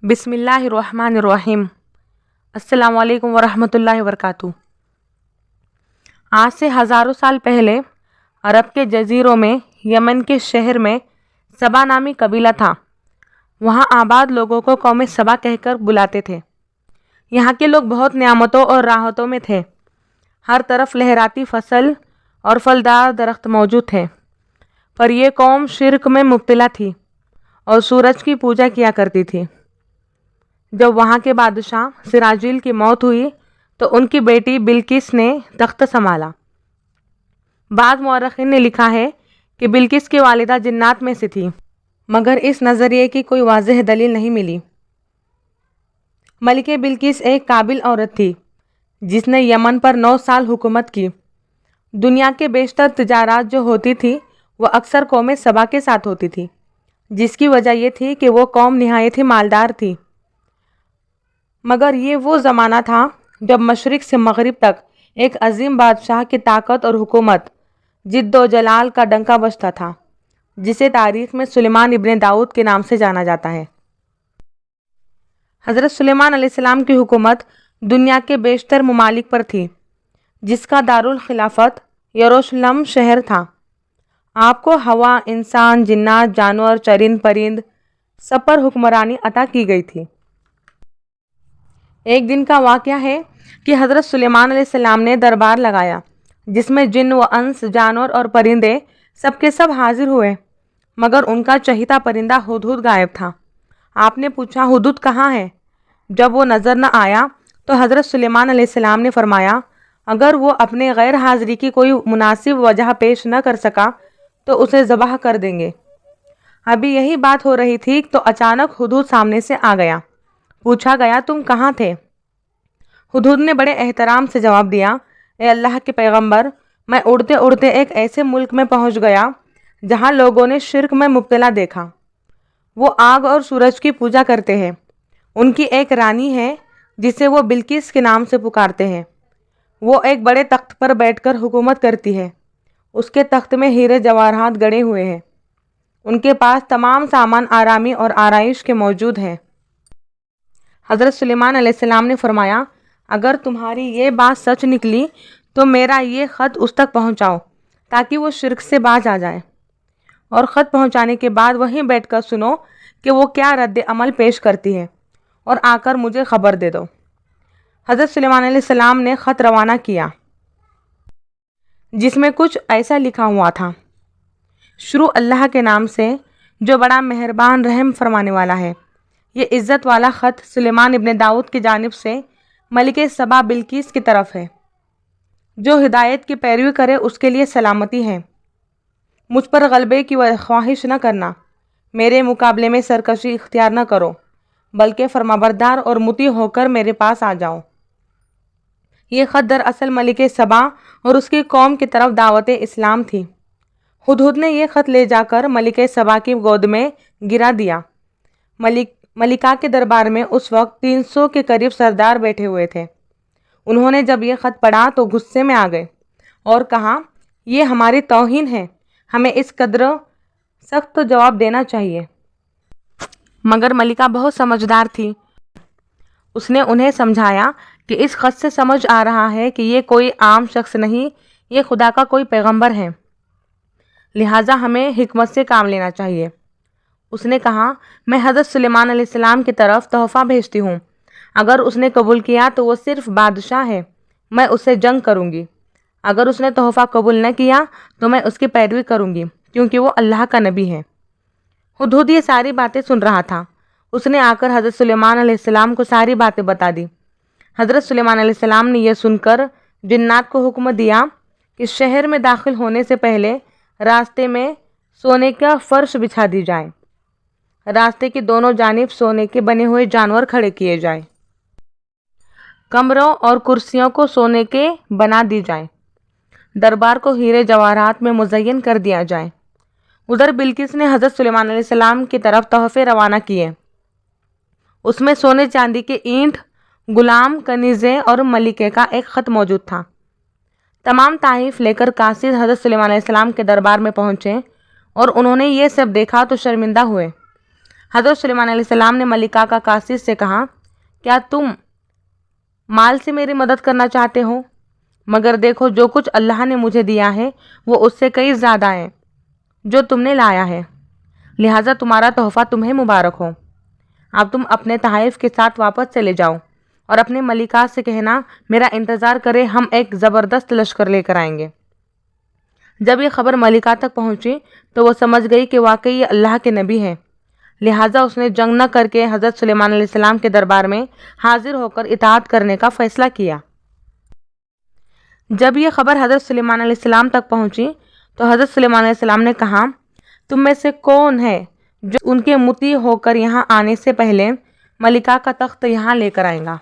بسم اللہ الرحمن الرحیم۔ السلام علیکم ورحمۃ اللہ وبرکاتہ۔ آج سے ہزاروں سال پہلے عرب کے جزیروں میں یمن کے شہر میں سبا نامی قبیلہ تھا۔ وہاں آباد لوگوں کو قوم سبا کہہ کر بلاتے تھے۔ یہاں کے لوگ بہت نعمتوں اور راحتوں میں تھے۔ ہر طرف لہراتی فصل اور پھلدار درخت موجود تھے، پر یہ قوم شرک میں مبتلا تھی اور سورج کی پوجا کیا کرتی تھی۔ جب وہاں کے بادشاہ سراجیل کی موت ہوئی تو ان کی بیٹی بلقیس نے تخت سنبھالا۔ بعض مورخین نے لکھا ہے کہ بلقیس کی والدہ جنات میں سے تھی، مگر اس نظریے کی کوئی واضح دلیل نہیں ملی۔ ملکہ بلقیس ایک قابل عورت تھی جس نے یمن پر 9 سال حکومت کی۔ دنیا کے بیشتر تجارت جو ہوتی تھی وہ اکثر قوم سبا کے ساتھ ہوتی تھی، جس کی وجہ یہ تھی کہ وہ قوم نہایت ہی مالدار تھی۔ مگر یہ وہ زمانہ تھا جب مشرق سے مغرب تک ایک عظیم بادشاہ کی طاقت اور حکومت جد و جلال کا ڈنکا بجتا تھا، جسے تاریخ میں سلیمان ابن داؤد کے نام سے جانا جاتا ہے۔ حضرت سلیمان علیہ السلام کی حکومت دنیا کے بیشتر ممالک پر تھی، جس کا دارالخلافت یروشلم شہر تھا۔ آپ کو ہوا، انسان، جنات، جانور، چرند پرند سب پر حکمرانی عطا کی گئی تھی۔ ایک دن کا واقعہ ہے کہ حضرت سلیمان علیہ السلام نے دربار لگایا، جس میں جن و انس، جانور اور پرندے سب کے سب حاضر ہوئے، مگر ان کا چہیتا پرندہ ہدہد غائب تھا۔ آپ نے پوچھا، ہدہد کہاں ہے؟ جب وہ نظر نہ آیا تو حضرت سلیمان علیہ السلام نے فرمایا، اگر وہ اپنے غیر حاضری کی کوئی مناسب وجہ پیش نہ کر سکا تو اسے ذبح کر دیں گے۔ ابھی یہی بات ہو رہی تھی تو اچانک ہدہد سامنے سے آ گیا۔ پوچھا گیا، تم کہاں تھے؟ ہدہد نے بڑے احترام سے جواب دیا، اے اللہ کے پیغمبر، میں اڑتے اڑتے ایک ایسے ملک میں پہنچ گیا جہاں لوگوں نے شرک میں مبتلا دیکھا۔ وہ آگ اور سورج کی پوجا کرتے ہیں۔ ان کی ایک رانی ہے جسے وہ بلقیس کے نام سے پکارتے ہیں۔ وہ ایک بڑے تخت پر بیٹھ کر حکومت کرتی ہے۔ اس کے تخت میں ہیرے جواہرات گڑے ہوئے ہیں۔ ان کے پاس تمام سامان آرامی اور آرائش کے موجود ہیں۔ حضرت سلیمان علیہ السلام نے فرمایا، اگر تمہاری یہ بات سچ نکلی تو میرا یہ خط اس تک پہنچاؤ تاکہ وہ شرک سے باز آ جائے، اور خط پہنچانے کے بعد وہیں بیٹھ کر سنو کہ وہ کیا رد عمل پیش کرتی ہے، اور آ کر مجھے خبر دے دو۔ حضرت سلیمان علیہ السلام نے خط روانہ کیا، جس میں کچھ ایسا لکھا ہوا تھا، شروع اللہ کے نام سے جو بڑا مہربان رحم فرمانے والا ہے۔ یہ عزت والا خط سلیمان ابن داؤد کی جانب سے ملکہ سبا بلقیس کی طرف ہے۔ جو ہدایت کی پیروی کرے اس کے لیے سلامتی ہے۔ مجھ پر غلبے کی خواہش نہ کرنا، میرے مقابلے میں سرکشی اختیار نہ کرو، بلکہ فرمانبردار اور مطیع ہو کر میرے پاس آ جاؤ۔ یہ خط دراصل ملکہ سبا اور اس کی قوم کی طرف دعوت اسلام تھی۔ ہدہد نے یہ خط لے جا کر ملکہ سبا کی گود میں گرا دیا۔ ملکہ کے دربار میں اس وقت 300 کے قریب سردار بیٹھے ہوئے تھے۔ انہوں نے جب یہ خط پڑھا تو غصے میں آ گئے اور کہا، یہ ہماری توہین ہے، ہمیں اس قدر سخت جواب دینا چاہیے۔ مگر ملکہ بہت سمجھدار تھی۔ اس نے انہیں سمجھایا کہ اس خط سے سمجھ آ رہا ہے کہ یہ کوئی عام شخص نہیں، یہ خدا کا کوئی پیغمبر ہے، لہٰذا ہمیں حکمت سے کام لینا چاہیے۔ اس نے کہا، میں حضرت سلیمان علیہ السلام کی طرف تحفہ بھیجتی ہوں، اگر اس نے قبول کیا تو وہ صرف بادشاہ ہے، میں اس سے جنگ کروں گی، اگر اس نے تحفہ قبول نہ کیا تو میں اس کی پیروی کروں گی، کیونکہ وہ اللہ کا نبی ہے۔ ہدہد یہ ساری باتیں سن رہا تھا۔ اس نے آ کر حضرت سلیمان علیہ السلام کو ساری باتیں بتا دی۔ حضرت سلیمان علیہ السلام نے یہ سن کر جنات کو حکم دیا کہ شہر میں داخل ہونے سے پہلے راستے میں سونے کا فرش بچھا دی جائے، راستے کی دونوں جانب سونے کے بنے ہوئے جانور کھڑے کیے جائیں، کمروں اور کرسیوں کو سونے کے بنا دی جائیں، دربار کو ہیرے جواہرات میں مزین کر دیا جائے۔ ادھر بلقیس نے حضرت سلیمان علیہ السلام کی طرف تحفے روانہ کیے۔ اس میں سونے چاندی کے اینٹ، غلام، کنیزیں اور ملکے کا ایک خط موجود تھا۔ تمام تحائف لے کر قاصد حضرت سلیمان علیہ السلام کے دربار میں پہنچے اور انہوں نے یہ سب دیکھا تو شرمندہ ہوئے۔ حضرت سلیمان علیہ السلام نے ملکہ کا قاصد سے کہا، کیا تم مال سے میری مدد کرنا چاہتے ہو؟ مگر دیکھو جو کچھ اللہ نے مجھے دیا ہے وہ اس سے کئی زیادہ ہے جو تم نے لایا ہے، لہٰذا تمہارا تحفہ تمہیں مبارک ہو۔ اب تم اپنے تحائف کے ساتھ واپس چلے جاؤ اور اپنے ملکہ سے کہنا میرا انتظار کرے، ہم ایک زبردست لشکر لے کر آئیں گے۔ جب یہ خبر ملکہ تک پہنچی تو وہ سمجھ گئی کہ واقعی یہ اللہ کے نبی ہے، لہٰذا اس نے جنگ نہ کر کے حضرت سلیمان علیہ السلام کے دربار میں حاضر ہو کر اطاعت کرنے کا فیصلہ کیا۔ جب یہ خبر حضرت سلیمان علیہ السلام تک پہنچی تو حضرت سلیمان علیہ السلام نے کہا، تم میں سے کون ہے جو ان کے مطیع ہو کر یہاں آنے سے پہلے ملکہ کا تخت یہاں لے کر آئے گا؟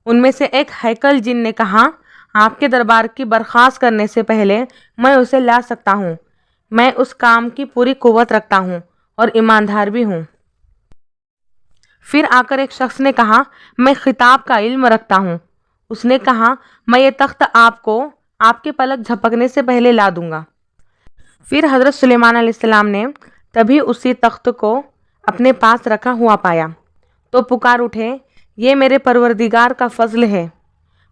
ان میں سے ایک ہیکل جن نے کہا، آپ کے دربار کی برخاست کرنے سے پہلے میں اسے لا سکتا ہوں، میں اس کام کی پوری قوت رکھتا ہوں اور ایماندار بھی ہوں۔ پھر آ کر ایک شخص نے کہا، میں خطاب کا علم رکھتا ہوں۔ اس نے کہا، میں یہ تخت آپ کو آپ کے پلک جھپکنے سے پہلے لا دوں گا۔ پھر حضرت سلیمان علیہ السلام نے تبھی اسی تخت کو اپنے پاس رکھا ہوا پایا تو پکار اٹھے، یہ میرے پروردگار کا فضل ہے،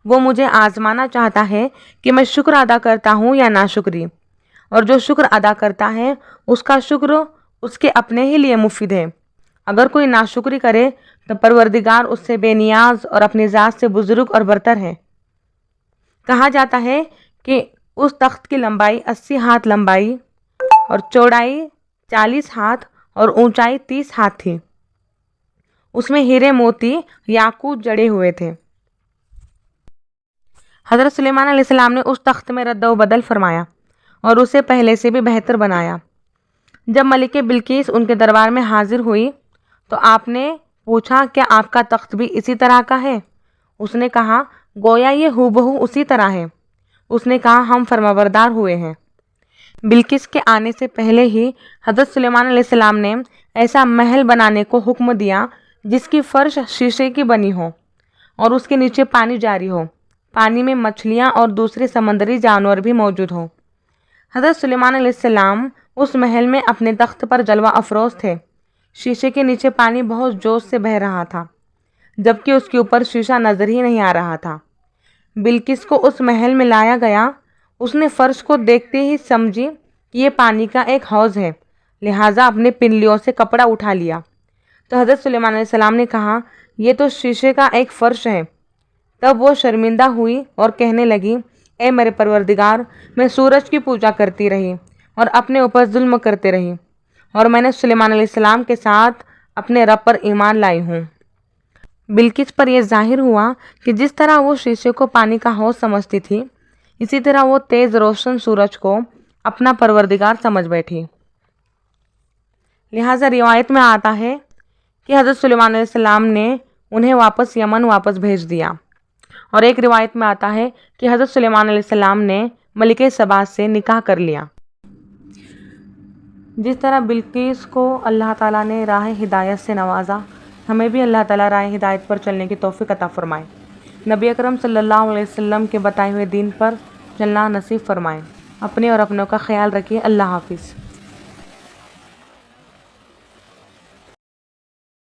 وہ مجھے آزمانا چاہتا ہے کہ میں شکر ادا کرتا ہوں یا ناشکری، اور جو شکر ادا کرتا ہے اس کا شکر اس کے اپنے ہی لیے مفید ہے، اگر کوئی ناشکری کرے تو پروردگار اس سے بے نیاز اور اپنی ذات سے بزرگ اور برتر ہے۔ کہا جاتا ہے کہ اس تخت کی لمبائی 80 ہاتھ لمبائی اور چوڑائی 40 ہاتھ اور اونچائی 30 ہاتھ تھی۔ اس میں ہیرے موتی یاقوت جڑے ہوئے تھے۔ حضرت سلیمان علیہ السلام نے اس تخت میں رد و بدل فرمایا اور اسے پہلے سے بھی بہتر بنایا۔ جب ملکہ بلقیس ان کے دربار میں حاضر ہوئی تو آپ نے پوچھا، کیا آپ کا تخت بھی اسی طرح کا ہے؟ اس نے کہا، گویا یہ ہو بہو اسی طرح ہے۔ اس نے کہا، ہم فرمانبردار ہوئے ہیں۔ بلقیس کے آنے سے پہلے ہی حضرت سلیمان علیہ السلام نے ایسا محل بنانے کو حکم دیا جس کی فرش شیشے کی بنی ہو اور اس کے نیچے پانی جاری ہو، پانی میں مچھلیاں اور دوسرے سمندری جانور بھی موجود ہوں۔ حضرت سلیمان علیہ السلام اس محل میں اپنے تخت پر جلوہ افروز تھے۔ شیشے کے نیچے پانی بہت جوش سے بہہ رہا تھا، جبکہ اس کے اوپر شیشہ نظر ہی نہیں آ رہا تھا۔ بلقیس کو اس محل میں لایا گیا، اس نے فرش کو دیکھتے ہی سمجھی کہ یہ پانی کا ایک حوض ہے، لہٰذا اپنے پنڈلیوں سے کپڑا اٹھا لیا تو حضرت سلیمان علیہ السلام نے کہا، یہ تو شیشے کا ایک فرش ہے۔ تب وہ شرمندہ ہوئی اور کہنے لگی، اے میرے پروردگار، میں سورج کی پوجا کرتی رہی اور اپنے اوپر ظلم کرتے رہی، اور میں نے سلیمان علیہ السلام کے ساتھ اپنے رب پر ایمان لائی ہوں۔ بلقیس پر یہ ظاہر ہوا کہ جس طرح وہ شیشے کو پانی کا حوض سمجھتی تھی، اسی طرح وہ تیز روشن سورج کو اپنا پروردگار سمجھ بیٹھی۔ لہٰذا روایت میں آتا ہے کہ حضرت سلیمان علیہ السلام نے انہیں واپس یمن بھیج دیا، اور ایک روایت میں آتا ہے کہ حضرت سلیمان علیہ السلام نے ملکہ سبا سے نکاح کر لیا۔ جس طرح بلقیس کو اللہ تعالیٰ نے راہ ہدایت سے نوازا، ہمیں بھی اللہ تعالیٰ راہ ہدایت پر چلنے کی توفیق عطا فرمائے، نبی اکرم صلی اللہ علیہ وسلم کے بتائے ہوئے دین پر چلنا نصیب فرمائے۔ اپنے اور اپنوں کا خیال رکھیے۔ اللہ حافظ۔